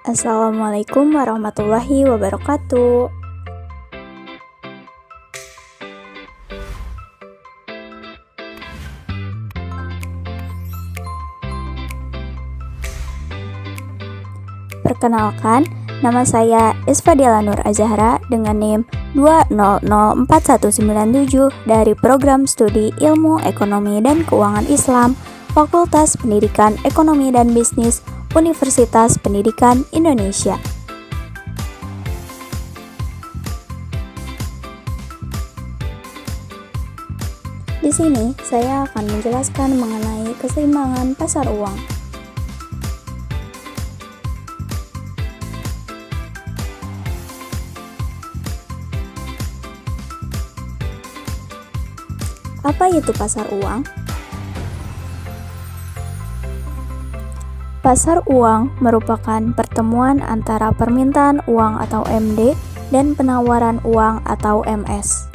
Assalamualaikum warahmatullahi wabarakatuh. Perkenalkan, nama saya Isfadila Nur Azahra dengan NIM 2004197 dari Program Studi Ilmu Ekonomi dan Keuangan Islam, Fakultas Pendidikan Ekonomi dan Bisnis, Universitas Pendidikan Indonesia. Di sini, saya akan menjelaskan mengenai keseimbangan pasar uang. Apa itu pasar uang? Pasar uang merupakan pertemuan antara permintaan uang atau MD dan penawaran uang atau MS.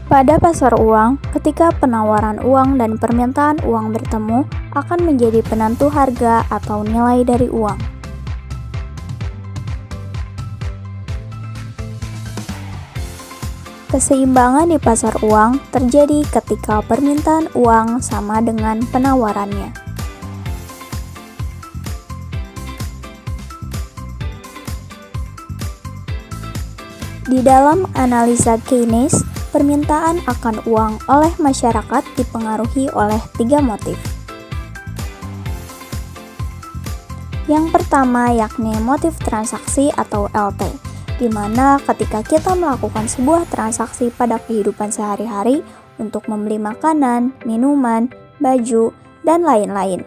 Pada pasar uang, ketika penawaran uang dan permintaan uang bertemu, akan menjadi penentu harga atau nilai dari uang. Keseimbangan di pasar uang terjadi ketika permintaan uang sama dengan penawarannya. Di dalam analisa Keynes, permintaan akan uang oleh masyarakat dipengaruhi oleh 3 motif. Yang pertama yakni motif transaksi atau LT, di mana ketika kita melakukan sebuah transaksi pada kehidupan sehari-hari untuk membeli makanan, minuman, baju, dan lain-lain.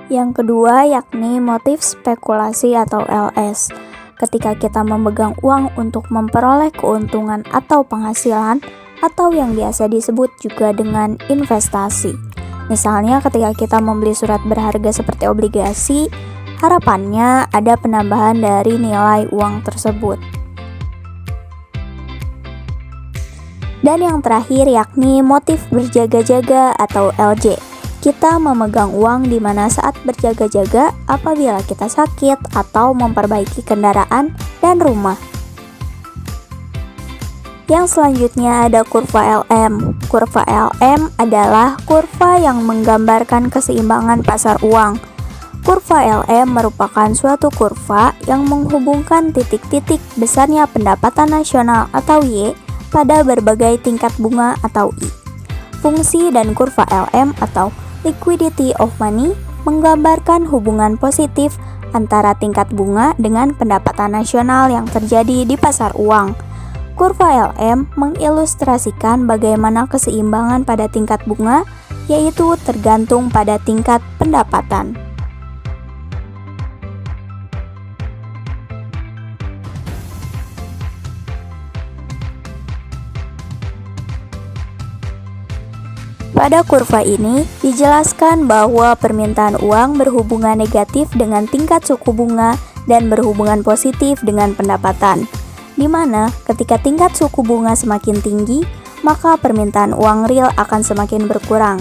Yang kedua yakni motif spekulasi atau LS, ketika kita memegang uang untuk memperoleh keuntungan atau penghasilan, atau yang biasa disebut juga dengan investasi. Misalnya ketika kita membeli surat berharga seperti obligasi, harapannya ada penambahan dari nilai uang tersebut. Dan yang terakhir yakni motif berjaga-jaga atau LJ. Kita memegang uang di mana saat berjaga-jaga apabila kita sakit atau memperbaiki kendaraan dan rumah. Yang selanjutnya ada kurva LM. Kurva LM adalah kurva yang menggambarkan keseimbangan pasar uang. Kurva LM merupakan suatu kurva yang menghubungkan titik-titik besarnya pendapatan nasional atau Y pada berbagai tingkat bunga atau I. Fungsi dan kurva LM atau liquidity of money menggambarkan hubungan positif antara tingkat bunga dengan pendapatan nasional yang terjadi di pasar uang. Kurva LM mengilustrasikan bagaimana keseimbangan pada tingkat bunga, yaitu tergantung pada tingkat pendapatan. Pada kurva ini dijelaskan bahwa permintaan uang berhubungan negatif dengan tingkat suku bunga dan berhubungan positif dengan pendapatan, di mana ketika tingkat suku bunga semakin tinggi, maka permintaan uang real akan semakin berkurang.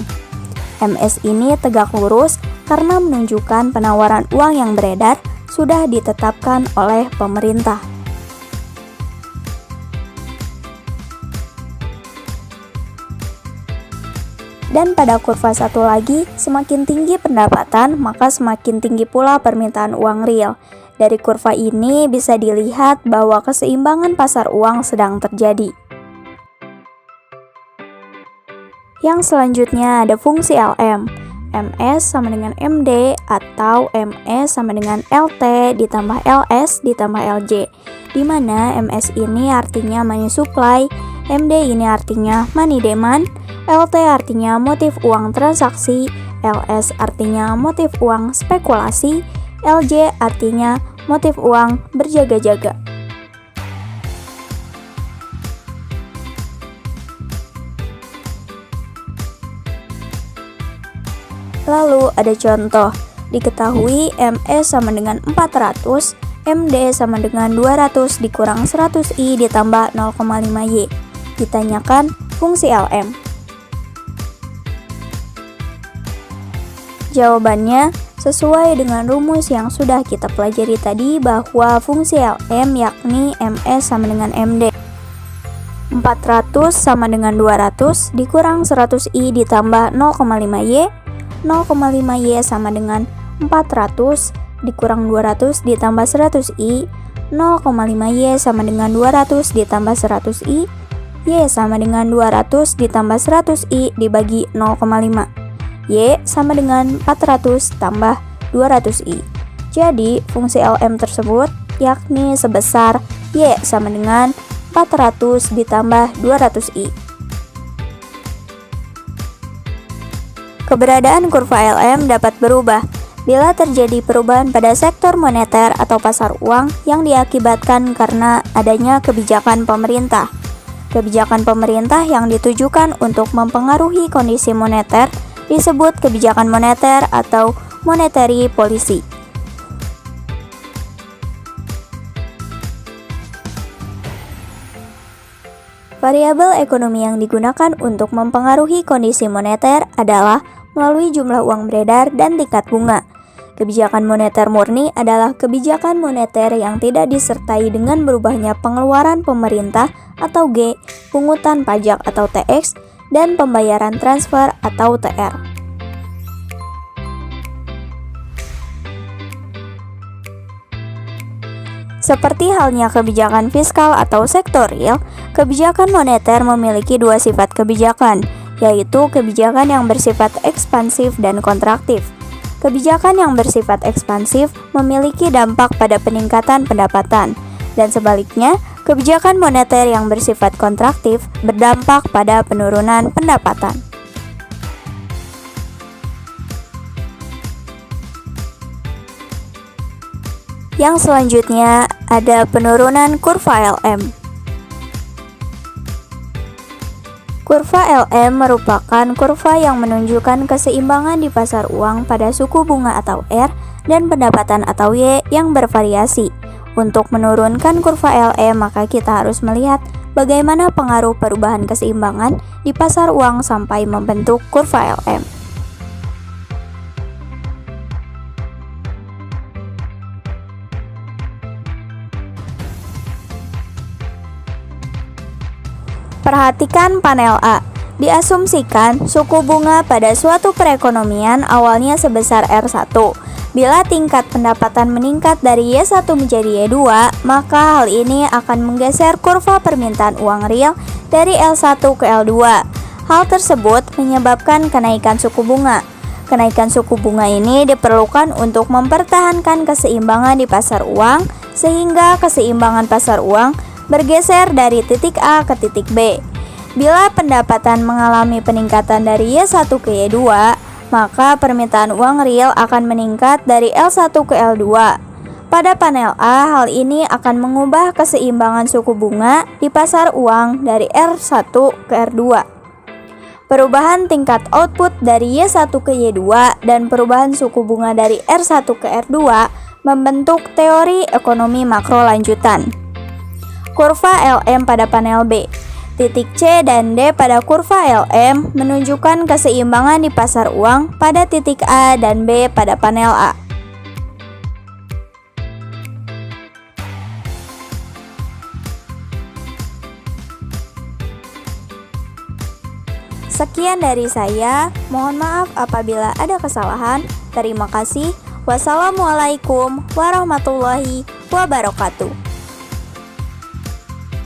MS ini tegak lurus karena menunjukkan penawaran uang yang beredar sudah ditetapkan oleh pemerintah. Dan pada kurva satu lagi, semakin tinggi pendapatan, maka semakin tinggi pula permintaan uang real. Dari kurva ini bisa dilihat bahwa keseimbangan pasar uang sedang terjadi. Yang selanjutnya ada fungsi LM. MS sama dengan MD atau MS sama dengan LT ditambah LS ditambah LJ, di mana MS ini artinya money supply, MD ini artinya money demand, LT artinya motif uang transaksi, LS artinya motif uang spekulasi, LJ artinya motif uang berjaga-jaga. Lalu ada contoh, diketahui MS sama dengan 400, MD sama dengan 200 dikurang 100I ditambah 0,5Y. Ditanyakan fungsi LM? Jawabannya, sesuai dengan rumus yang sudah kita pelajari tadi bahwa fungsi LM yakni MS sama dengan MD. 400 sama dengan 200 dikurang 100I ditambah 0,5Y. 0,5Y sama dengan 400 dikurang 200 ditambah 100I. 0,5Y sama dengan 200 ditambah 100I. Y sama dengan 200 ditambah 100I dibagi 0,5. Y sama dengan 400 tambah 200I. Jadi, fungsi LM tersebut yakni sebesar Y sama dengan 400 ditambah 200I. Keberadaan kurva LM dapat berubah bila terjadi perubahan pada sektor moneter atau pasar uang yang diakibatkan karena adanya kebijakan pemerintah. Kebijakan pemerintah yang ditujukan untuk mempengaruhi kondisi moneter disebut kebijakan moneter atau monetary policy. Variabel ekonomi yang digunakan untuk mempengaruhi kondisi moneter adalah melalui jumlah uang beredar dan tingkat bunga. Kebijakan moneter murni adalah kebijakan moneter yang tidak disertai dengan berubahnya pengeluaran pemerintah atau G, pungutan pajak atau TX, dan pembayaran transfer atau TR. Seperti halnya kebijakan fiskal atau sektorial, kebijakan moneter memiliki dua sifat kebijakan, yaitu kebijakan yang bersifat ekspansif dan kontraktif. Kebijakan yang bersifat ekspansif memiliki dampak pada peningkatan pendapatan, dan sebaliknya, kebijakan moneter yang bersifat kontraktif berdampak pada penurunan pendapatan. Yang selanjutnya ada penurunan kurva LM. Kurva LM merupakan kurva yang menunjukkan keseimbangan di pasar uang pada suku bunga atau R dan pendapatan atau Y yang bervariasi. Untuk menurunkan kurva LM, maka kita harus melihat bagaimana pengaruh perubahan keseimbangan di pasar uang sampai membentuk kurva LM. Perhatikan panel A. Diasumsikan suku bunga pada suatu perekonomian awalnya sebesar R1. Bila tingkat pendapatan meningkat dari Y1 menjadi Y2, maka hal ini akan menggeser kurva permintaan uang real dari L1 ke L2. Hal tersebut menyebabkan kenaikan suku bunga. Kenaikan suku bunga ini diperlukan untuk mempertahankan keseimbangan di pasar uang, sehingga keseimbangan pasar uang bergeser dari titik A ke titik B. Bila pendapatan mengalami peningkatan dari Y1 ke Y2, maka permintaan uang real akan meningkat dari L1 ke L2. Pada panel A, hal ini akan mengubah keseimbangan suku bunga di pasar uang dari R1 ke R2. Perubahan tingkat output dari Y1 ke Y2 dan perubahan suku bunga dari R1 ke R2 membentuk teori ekonomi makro lanjutan. Kurva LM pada panel B. Titik C dan D pada kurva LM menunjukkan keseimbangan di pasar uang pada titik A dan B pada panel A. Sekian dari saya, mohon maaf apabila ada kesalahan. Terima kasih. Wassalamualaikum warahmatullahi wabarakatuh.